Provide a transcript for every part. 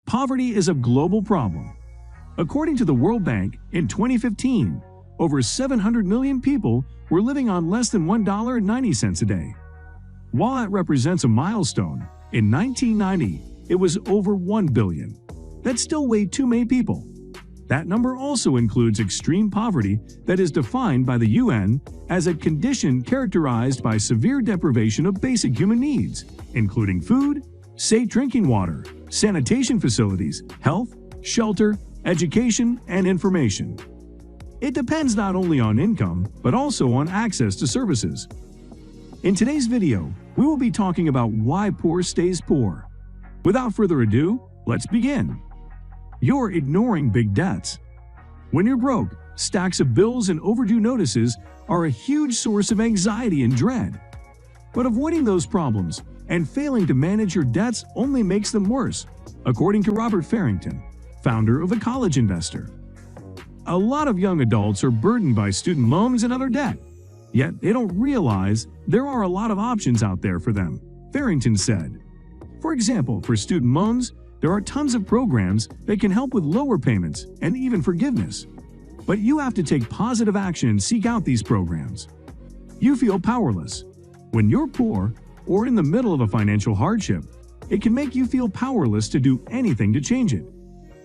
Poverty is a global problem. According to the World Bank, in 2015, over 700 million people were living on less than $1.90 a day. While that represents a milestone, in 1990, it was over 1 billion. That's still way too many people. That number also includes extreme poverty that is defined by the UN as a condition characterized by severe deprivation of basic human needs, including food, safe drinking water, sanitation facilities, health, shelter, education, and information. It depends not only on income, but also on access to services. In today's video, we will be talking about why poor stays poor. Without further ado, let's begin. You're ignoring big debts. When you're broke, stacks of bills and overdue notices are a huge source of anxiety and dread. But avoiding those problems and failing to manage your debts only makes them worse, according to Robert Farrington, founder of The College Investor. A lot of young adults are burdened by student loans and other debt, yet they don't realize there are a lot of options out there for them, Farrington said. For example, for student loans, there are tons of programs that can help with lower payments and even forgiveness. But you have to take positive action and seek out these programs. You feel powerless. When you're poor or in the middle of a financial hardship, it can make you feel powerless to do anything to change it.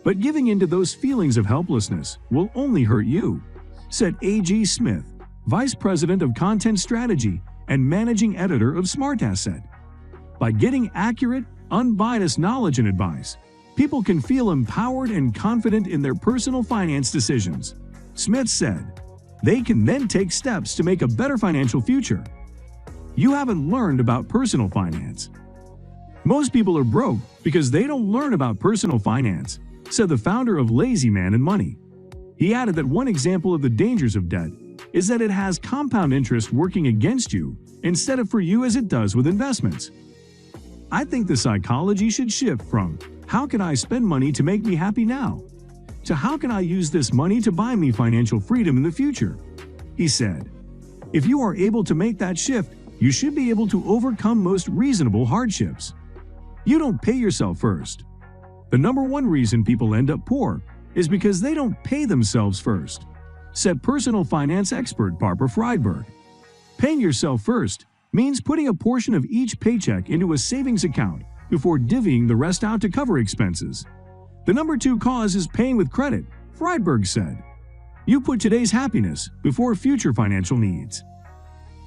But giving into those feelings of helplessness will only hurt you, said A.G. Smith, Vice President of Content Strategy and Managing Editor of Smart Asset. By getting accurate, unbiased knowledge and advice, people can feel empowered and confident in their personal finance decisions. Smith said, they can then take steps to make a better financial future. You haven't learned about personal finance. Most people are broke because they don't learn about personal finance, said the founder of Lazy Man and Money. He added that one example of the dangers of debt is that it has compound interest working against you instead of for you as it does with investments. I think the psychology should shift from, how can I spend money to make me happy now, to how can I use this money to buy me financial freedom in the future, he said. If you are able to make that shift, you should be able to overcome most reasonable hardships. You don't pay yourself first. The number one reason people end up poor is because they don't pay themselves first, said personal finance expert Barbara Friedberg. Paying yourself first means putting a portion of each paycheck into a savings account before divvying the rest out to cover expenses. The number two cause is paying with credit, Friedberg said. You put today's happiness before future financial needs.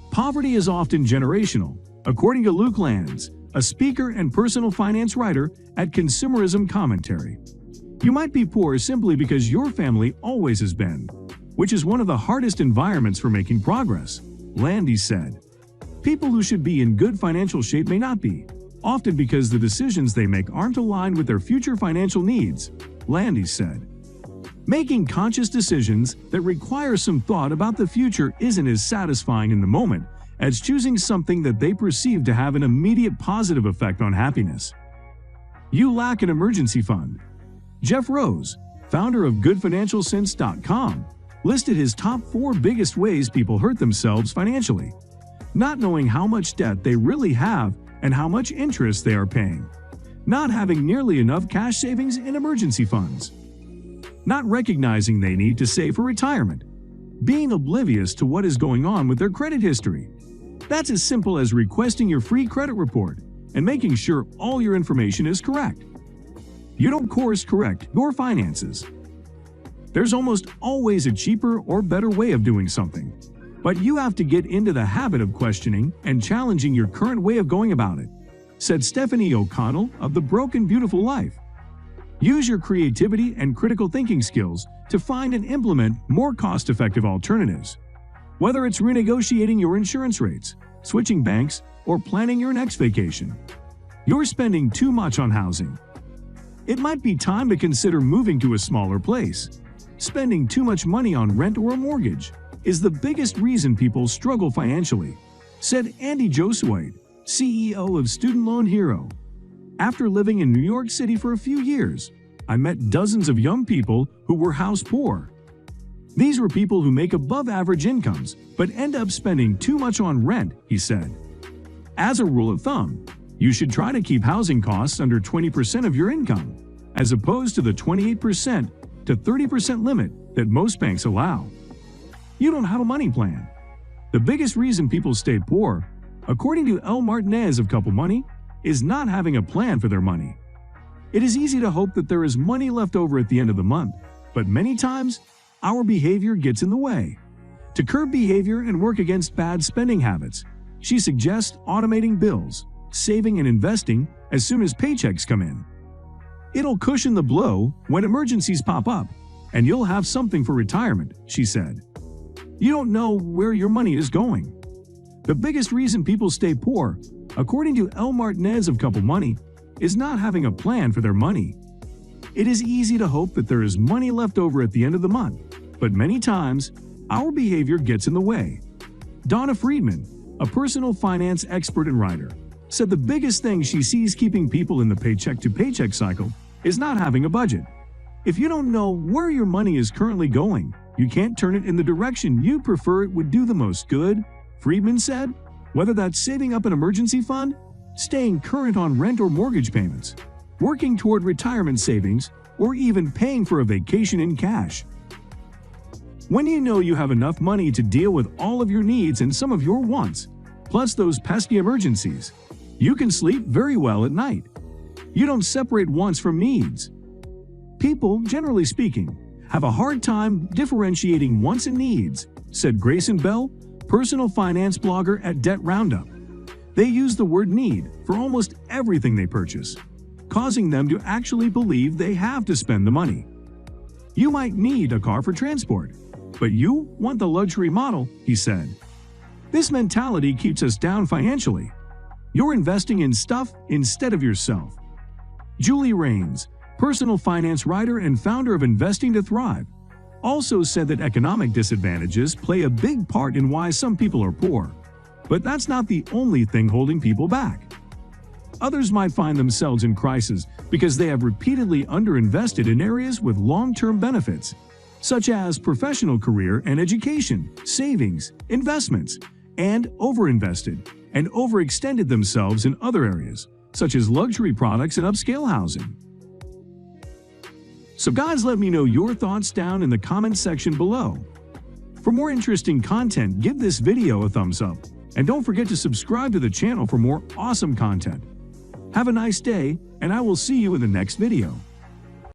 Poverty is often generational, according to Luke Lands, a speaker and personal finance writer at Consumerism Commentary. You might be poor simply because your family always has been, which is one of the hardest environments for making progress, Landy said. People who should be in good financial shape may not be, often because the decisions they make aren't aligned with their future financial needs, Landy said. Making conscious decisions that require some thought about the future isn't as satisfying in the moment as choosing something that they perceive to have an immediate positive effect on happiness. You lack an emergency fund. Jeff Rose, founder of GoodFinancialSense.com, listed his top 4 biggest ways people hurt themselves financially. Not knowing how much debt they really have and how much interest they are paying. Not having nearly enough cash savings in emergency funds. Not recognizing they need to save for retirement. Being oblivious to what is going on with their credit history. That's as simple as requesting your free credit report and making sure all your information is correct. You don't course correct your finances. There's almost always a cheaper or better way of doing something, but you have to get into the habit of questioning and challenging your current way of going about it, said Stephanie O'Connell of The Broken Beautiful Life. Use your creativity and critical thinking skills to find and implement more cost-effective alternatives. Whether it's renegotiating your insurance rates, switching banks, or planning your next vacation. You're spending too much on housing. It might be time to consider moving to a smaller place. Spending too much money on rent or a mortgage is the biggest reason people struggle financially, said Andy Joswade, CEO of Student Loan Hero. After living in New York City for a few years, I met dozens of young people who were house poor. These were people who make above-average incomes but end up spending too much on rent, he said. As a rule of thumb, you should try to keep housing costs under 20% of your income. as opposed to the 28% to 30% limit that most banks allow. You don't have a money plan. The biggest reason people stay poor, according to El Martinez of Couple Money, is not having a plan for their money. It is easy to hope that there is money left over at the end of the month, but many times, our behavior gets in the way. To curb behavior and work against bad spending habits, she suggests automating bills, saving and investing as soon as paychecks come in. It'll cushion the blow when emergencies pop up, and you'll have something for retirement, she said. You don't know where your money is going. The biggest reason people stay poor, according to El Martinez of Couple Money, is not having a plan for their money. It is easy to hope that there is money left over at the end of the month, but many times, our behavior gets in the way. Donna Friedman, a personal finance expert and writer, said the biggest thing she sees keeping people in the paycheck-to-paycheck cycle is not having a budget. If you don't know where your money is currently going, you can't turn it in the direction you prefer it would do the most good, Friedman said, whether that's saving up an emergency fund, staying current on rent or mortgage payments, working toward retirement savings, or even paying for a vacation in cash. When you know you have enough money to deal with all of your needs and some of your wants, plus those pesky emergencies, you can sleep very well at night. You don't separate wants from needs. People, generally speaking, have a hard time differentiating wants and needs, said Grayson Bell, personal finance blogger at Debt Roundup. They use the word need for almost everything they purchase, causing them to actually believe they have to spend the money. You might need a car for transport, but you want the luxury model, he said. This mentality keeps us down financially. You're investing in stuff instead of yourself. Julie Rains, personal finance writer and founder of Investing to Thrive, also said that economic disadvantages play a big part in why some people are poor. But that's not the only thing holding people back. Others might find themselves in crisis because they have repeatedly underinvested in areas with long-term benefits, such as professional career and education, savings, investments, and overinvested and overextended themselves in other areas, such as luxury products and upscale housing. So guys, let me know your thoughts down in the comment section below. For more interesting content, give this video a thumbs up, and don't forget to subscribe to the channel for more awesome content. Have a nice day, and I will see you in the next video.